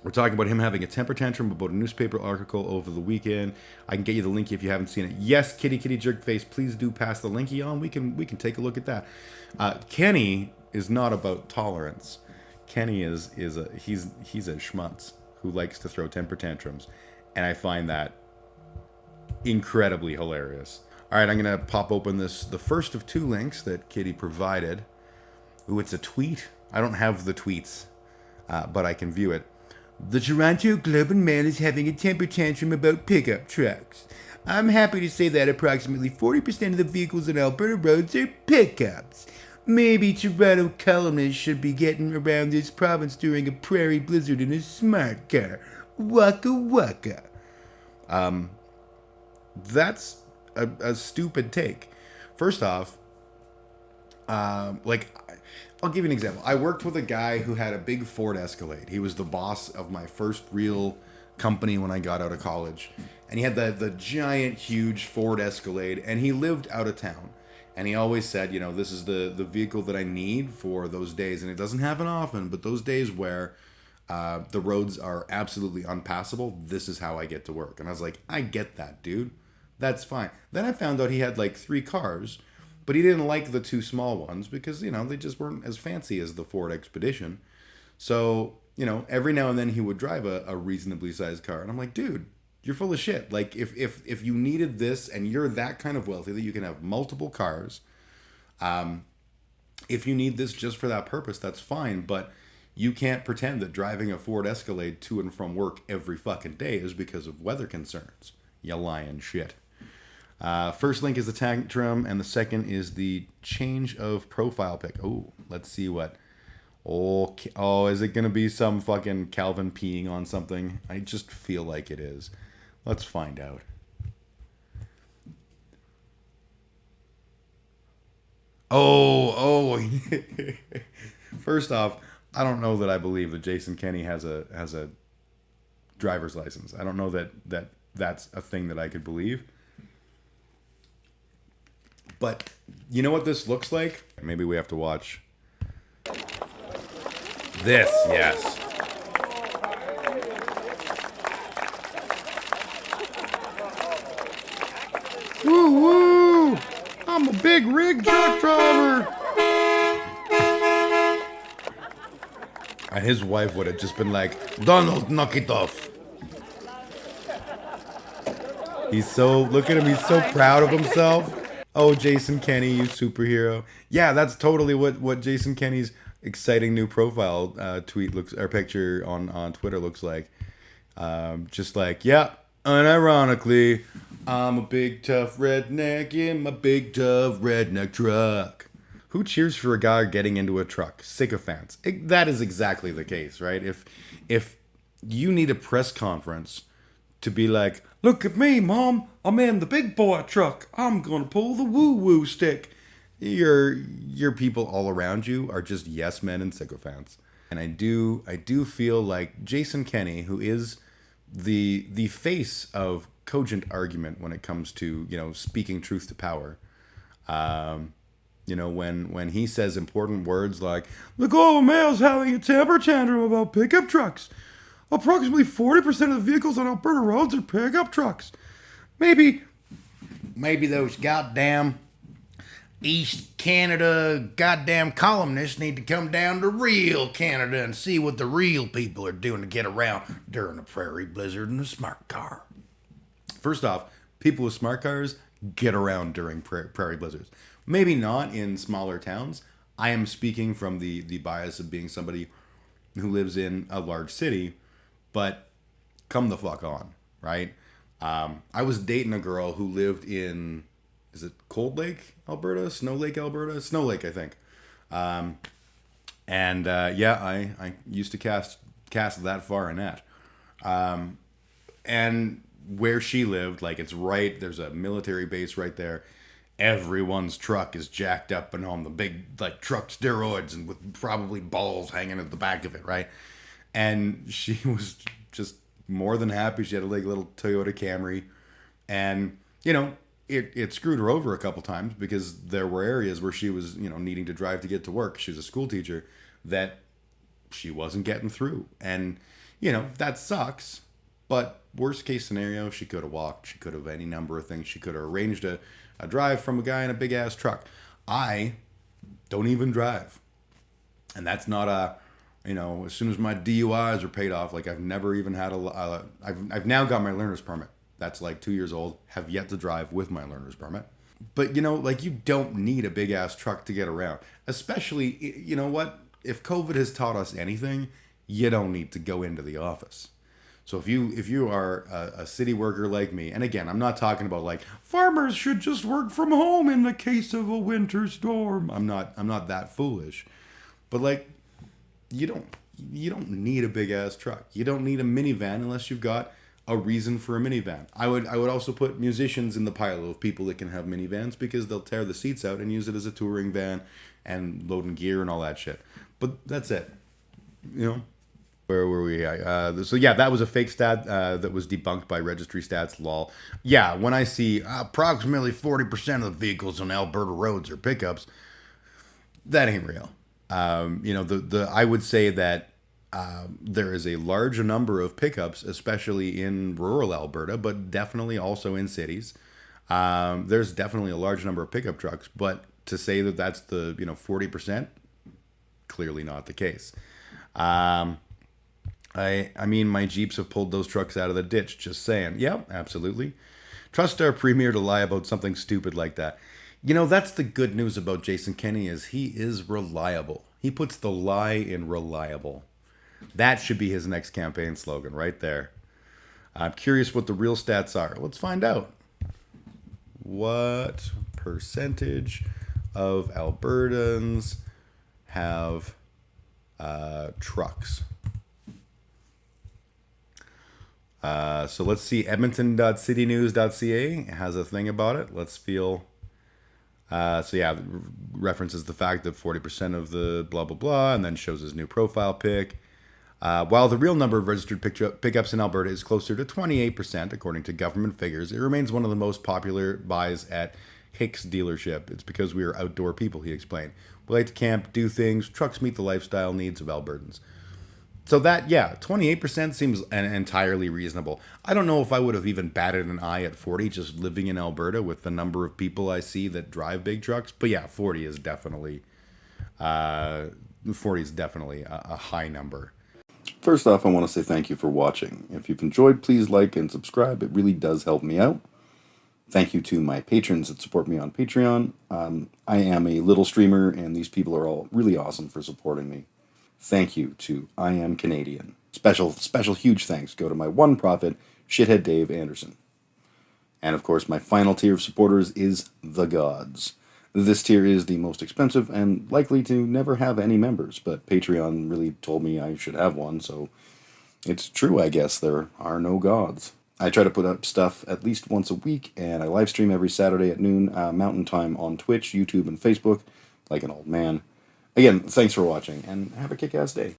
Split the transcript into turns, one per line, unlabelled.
We're talking about him having a temper tantrum about a newspaper article over the weekend. I can get you the link if you haven't seen it. Yes, kitty kitty jerk face. Please do pass the linky on. We can take a look at that. Kenney is not about tolerance. Kenney is a he's a schmutz who likes to throw temper tantrums, and I find that incredibly hilarious. All right, I'm gonna pop open the first of two links that Kitty provided. Ooh, it's a tweet. I don't have the tweets, but I can view it. The Toronto Globe and Mail is having a temper tantrum about pickup trucks. I'm happy to say that approximately 40% of the vehicles on Alberta roads are pickups. Maybe Toronto columnists should be getting around this province during a prairie blizzard in a smart car. Waka waka. That's a stupid take. First off, like, I'll give you an example. I worked with a guy who had a big Ford Escalade. He was the boss of my first real company when I got out of college. And he had the giant, huge Ford Escalade, and he lived out of town. And he always said, this is the vehicle that I need for those days. And it doesn't happen often, but those days where the roads are absolutely unpassable, this is how I get to work. And I was like, I get that, dude. That's fine. Then I found out he had like 3 cars, but he didn't like the 2 small ones because, they just weren't as fancy as the Ford Expedition. So, every now and then he would drive a reasonably sized car. And I'm like, dude, you're full of shit. Like, if you needed this and you're that kind of wealthy that you can have multiple cars, if you need this just for that purpose, that's fine. But you can't pretend that driving a Ford Escalade to and from work every fucking day is because of weather concerns. You lying shit. First link is the tantrum, and the second is the change of profile pic. Oh, let's see what. Oh, is it gonna be some fucking Calvin peeing on something? I just feel like it is. Let's find out. Oh. First off, I don't know that I believe that Jason Kenney has a driver's license. I don't know that's a thing that I could believe. But you know what this looks like? Maybe we have to watch this. Yes. Woo woo! I'm a big rig truck driver. And his wife would have just been like, Donald, knock it off. Look at him, he's so proud of himself. Oh, Jason Kenney, you superhero. Yeah, that's totally what Jason Kenney's exciting new profile tweet looks, or picture on Twitter looks like. Just like, yeah, unironically, I'm a big tough redneck in my big tough redneck truck. Who cheers for a guy getting into a truck? Sycophants. That is exactly the case, right? If you need a press conference to be like, look at me, Mom, I'm in the big boy truck. I'm gonna pull the woo-woo stick. Your people all around you are just yes men and sycophants. And I do feel like Jason Kenney, who is the face of cogent argument when it comes to, speaking truth to power. When he says important words like, the Global Mail's having a temper tantrum about pickup trucks. Approximately 40% of the vehicles on Alberta roads are pickup trucks. Maybe those goddamn East Canada goddamn columnists need to come down to real Canada and see what the real people are doing to get around during a prairie blizzard in a smart car. First off, people with smart cars get around during prairie blizzards. Maybe not in smaller towns. I am speaking from the bias of being somebody who lives in a large city. But come the fuck on, right? I was dating a girl who lived in, is it Cold Lake, Alberta? Snow Lake, Alberta? Snow Lake, I think. I used to cast that far a net. And where she lived, like it's right, there's a military base right there. Everyone's truck is jacked up and on the big, like, truck steroids and with probably balls hanging at the back of it, right? And she was just more than happy. She had a little Toyota Camry. And, it screwed her over a couple times because there were areas where she was, needing to drive to get to work. She was a school teacher that she wasn't getting through. And, That sucks. But worst case scenario, she could have walked. She could have any number of things. She could have arranged a drive from a guy in a big ass truck. I don't even drive. And that's not as soon as my DUIs are paid off, like I've never even had I've now got my learner's permit. That's like 2 years old. Have yet to drive with my learner's permit. But like you don't need a big ass truck to get around. Especially, you know what? If COVID has taught us anything, you don't need to go into the office. So if you are a city worker like me, and again, I'm not talking about like farmers should just work from home in the case of a winter storm. I'm not that foolish. But like you don't need a big ass truck. You don't need a minivan unless you've got a reason for a minivan. I would also put musicians in the pile of people that can have minivans because they'll tear the seats out and use it as a touring van and loading gear and all that shit. But that's it. Where were we? So yeah, that was a fake stat that was debunked by Registry Stats. Lol. Yeah, when I see approximately 40% of the vehicles on Alberta roads are pickups, that ain't real. I would say that there is a large number of pickups, especially in rural Alberta, but definitely also in cities. There's definitely a large number of pickup trucks, but to say that that's the 40%, clearly not the case. I mean, my Jeeps have pulled those trucks out of the ditch. Just saying. Yep, absolutely. Trust our premier to lie about something stupid like that. That's the good news about Jason Kenney is he is reliable. He puts the lie in reliable. That should be his next campaign slogan right there. I'm curious what the real stats are. Let's find out. What percentage of Albertans have trucks? So let's see. Edmonton.citynews.ca has a thing about it. Let's feel. References the fact that 40% of the blah, blah, blah, and then shows his new profile pic. While the real number of registered pickups in Alberta is closer to 28%, according to government figures, it remains one of the most popular buys at Hicks dealership. It's because we are outdoor people, he explained. We like to camp, do things, trucks meet the lifestyle needs of Albertans. So 28% seems entirely reasonable. I don't know if I would have even batted an eye at 40 just living in Alberta with the number of people I see that drive big trucks. But yeah, 40 is definitely a high number.
First off, I want to say thank you for watching. If you've enjoyed, please like and subscribe. It really does help me out. Thank you to my patrons that support me on Patreon. I am a little streamer, and these people are all really awesome for supporting me. Thank you to I Am Canadian. Special huge thanks go to my one prophet, Shithead Dave Anderson. And of course, my final tier of supporters is the Gods. This tier is the most expensive and likely to never have any members, but Patreon really told me I should have one, so it's true, I guess. There are no gods. I try to put up stuff at least once a week, and I live stream every Saturday at noon Mountain Time on Twitch, YouTube, and Facebook, like an old man. Again, thanks for watching, and have a kick-ass day.